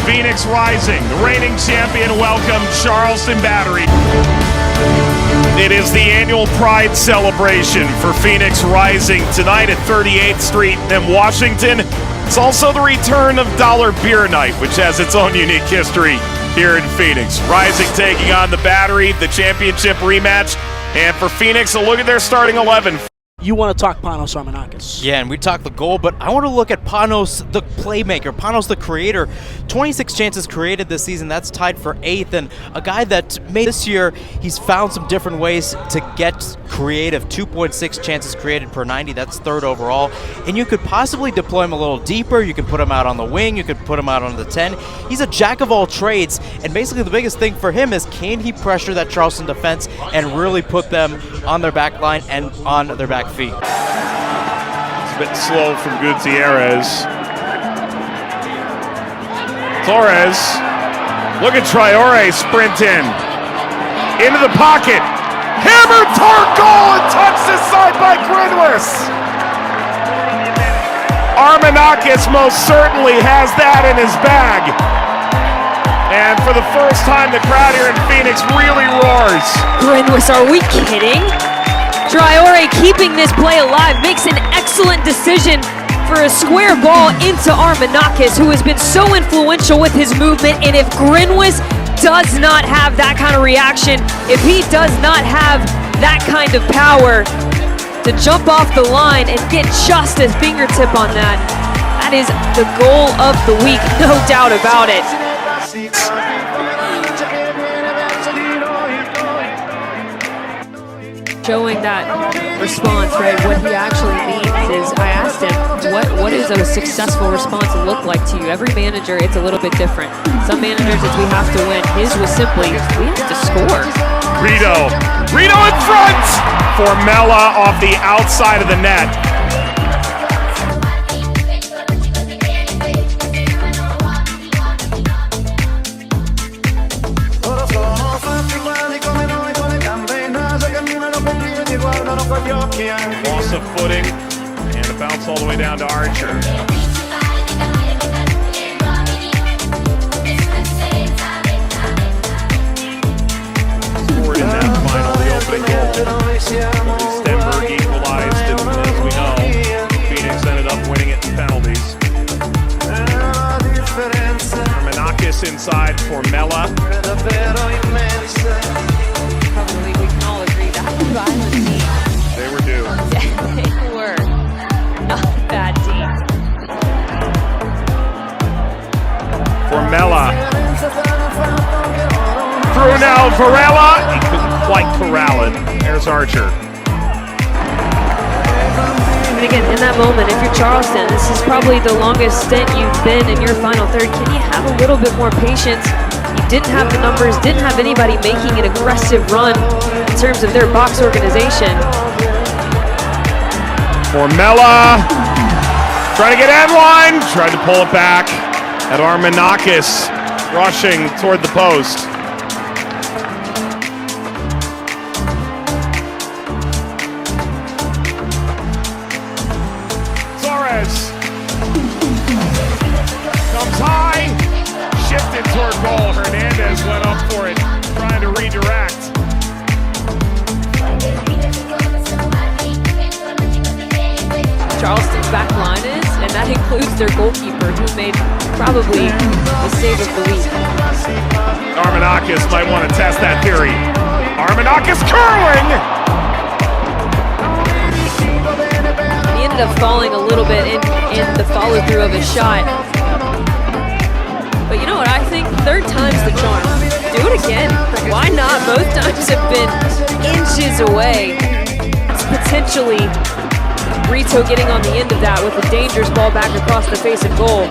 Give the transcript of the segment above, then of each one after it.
Phoenix Rising, the reigning champion, welcome Charleston Battery. It is the annual Pride celebration for Phoenix Rising tonight at 38th Street in Washington. It's also the return of Dollar Beer Night, which has its own unique history here in Phoenix. Rising taking on the Battery, the championship rematch. And for Phoenix, a look at their starting 11. You want to talk Panos Armenakas. Yeah, and we talked the goal, but I want to look at Panos, the playmaker, Panos, the creator. 26 chances created this season. That's tied for 8th, and a guy that made this year, he's found some different ways to get creative. 2.6 chances created per 90. That's 3rd overall, and you could possibly deploy him a little deeper. You could put him out on the wing. You could put him out on the 10. He's a jack of all trades, and basically the biggest thing for him is can he pressure that Charleston defense and really put them on their back line and on their back feet. It's a bit slow from Gutierrez. Torres, look at Traore sprint in. Into the pocket. Hammered toward goal and touched aside by Grinwis. Armenakas most certainly has that in his bag. And for the first time, the crowd here in Phoenix really roars. Grinwis, are we kidding? Traore keeping this play alive, makes an excellent decision for a square ball into Armenakas, who has been so influential with his movement. And if Grinwis does not have that kind of reaction, if he does not have that kind of power to jump off the line and get just a fingertip on that, that is the goal of the week, no doubt about it. Showing that response, right? What he actually means is, I asked him, what does a successful response look like to you? Every manager, it's a little bit different. Some managers, it's we have to win. His was simply, we have to score. Rito in front! Formella off the outside of the net. Loss of footing, and a bounce all the way down to Archer. Scored in that final, the opening goal. Stenberg equalized, and as we know, Phoenix ended up winning it in penalties. Armenakas inside for Mella. Probably we can all agree that was violent team. They were due. They were not a bad team. For Mella. Through now, Varela. He couldn't quite corral it. There's Archer. And again, in that moment, if you're Charleston, this is probably the longest stint you've been in your final third. Can you have a little bit more patience? You didn't have the numbers, didn't have anybody making an aggressive run in terms of their box organization. Formella trying to get end line, tried to pull it back. At Armenakas rushing toward the post. Torres comes high, shifted toward goal. Hernandez went up for it, trying to redirect. Charleston's back line is, and that includes their goalkeeper, who made probably the save of the week. Armenakas might want to test that theory. Armenakas curling! He ended up falling a little bit in the follow-through of his shot. But you know what I think? Third time's the charm. Do it again. Why not? Both times have been inches away. It's potentially Rito getting on the end of that with a dangerous ball back across the face of goal.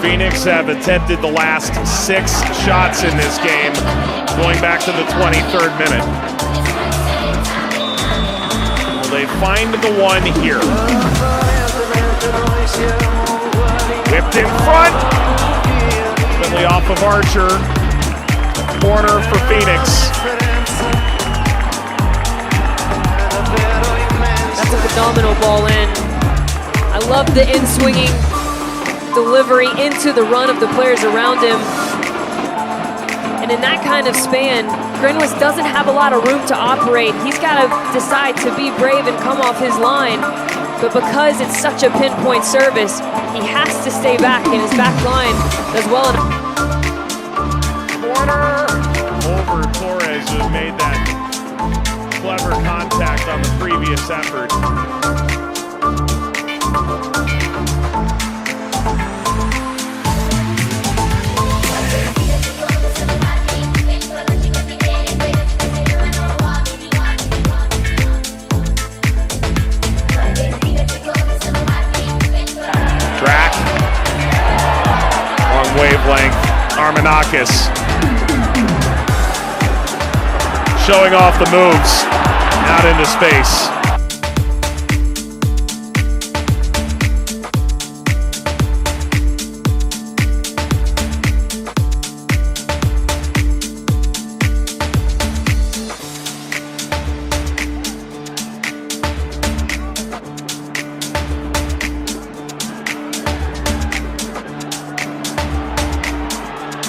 Phoenix have attempted the last 6 shots in this game, going back to the 23rd minute. Will they find the one here? Whipped in front. Quickly off of Archer. Corner for Phoenix. phenomenal ball in. I love the in-swinging delivery into the run of the players around him. And in that kind of span, Grinwis doesn't have a lot of room to operate. He's got to decide to be brave and come off his line. But because it's such a pinpoint service, he has to stay back, and his back line does well enough. Corner over Torres, who made that clever contact on the previous effort. Track. Long wavelength. Armenakas. Showing off the moves. Out into space.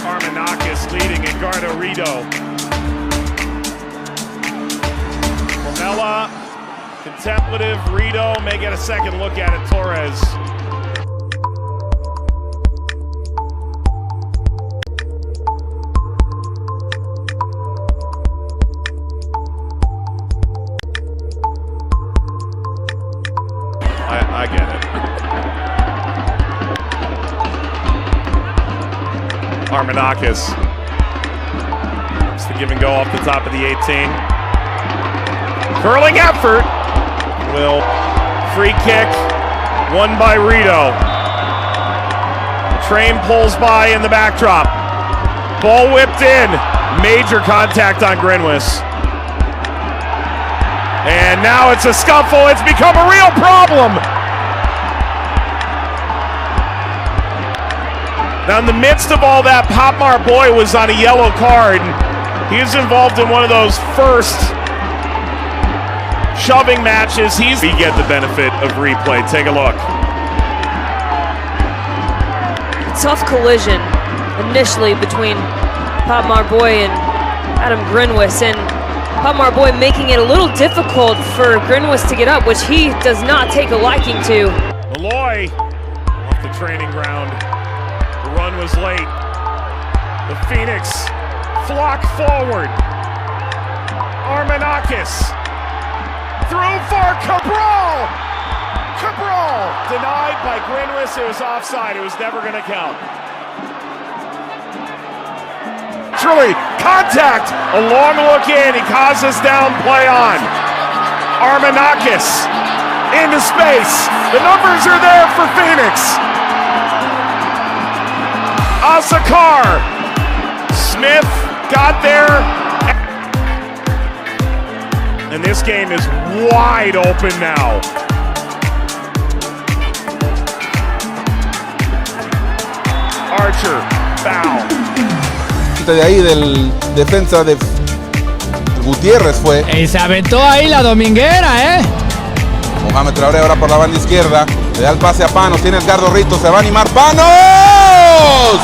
Armenakas leading Edgardo Rito. Mela, contemplative, Rito may get a second look at it, Torres. I get it. Armenakas. It's the give and go off the top of the 18. Curling effort. Will free kick. Won by Rito. The train pulls by in the backdrop. Ball whipped in. Major contact on Grinwis. And now it's a scuffle. It's become a real problem. Now in the midst of all that, Popmar Boy was on a yellow card. He was involved in one of those first shoving matches. We get the benefit of replay. Take a look. Tough collision initially between Popmar Boy and Adam Grinwis, and Popmar Boy making it a little difficult for Grinwis to get up, which he does not take a liking to. Malloy off the training ground. The run was late. The Phoenix flock forward. Armenakas through for Cabral. Cabral denied by Grinwis. It was offside. It was never going to count. Truly, contact. A long look in. He causes down, play on. Armenakas into space. The numbers are there for Phoenix. Asakar. Smith got there. And this game is wide open now. Archer, foul. De ahí del defensa de Gutiérrez fue. Y se aventó ahí la dominguera, Mohamed Traoré ahora por la banda izquierda. Le da el pase a Panos. Tiene Edgardo Rito. Se va a animar. ¡Panos!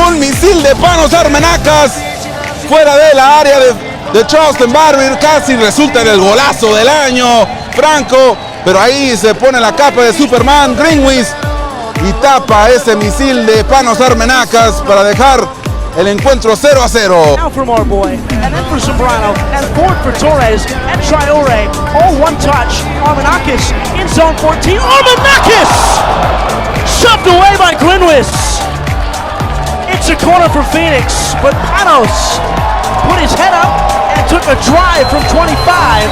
Un misil de Panos Armenakas. Fuera de la área de Charleston Battery. Casi resulta en el golazo del año. Franco. Pero ahí se pone la capa de Superman. Grinwis. Y tapa ese misil de Panos Armenakas para dejar el encuentro 0-0. Now from our boy, and then for Zambrano, and forward for Torres, and Traoré, all one touch. Armenakas in zone 14. Armenakas! Shoved away by Grinwis. It's a corner for Phoenix, but Panos put his head up and took a drive from 25.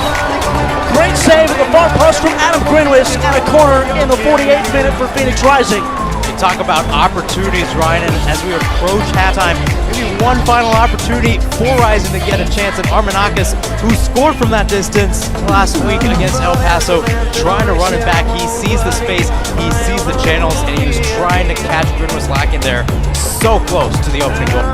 Great save at the far post from Adam Grinwis, and a corner in the 48th minute for Phoenix Rising. You talk about opportunities, Ryan, and as we approach halftime, maybe one final opportunity for Rising to get a chance at Armenakas, who scored from that distance last week against El Paso, trying to run it back. He sees the space, he sees the channels, and he was trying to catch Grinwis lacking there. So close to the opening goal.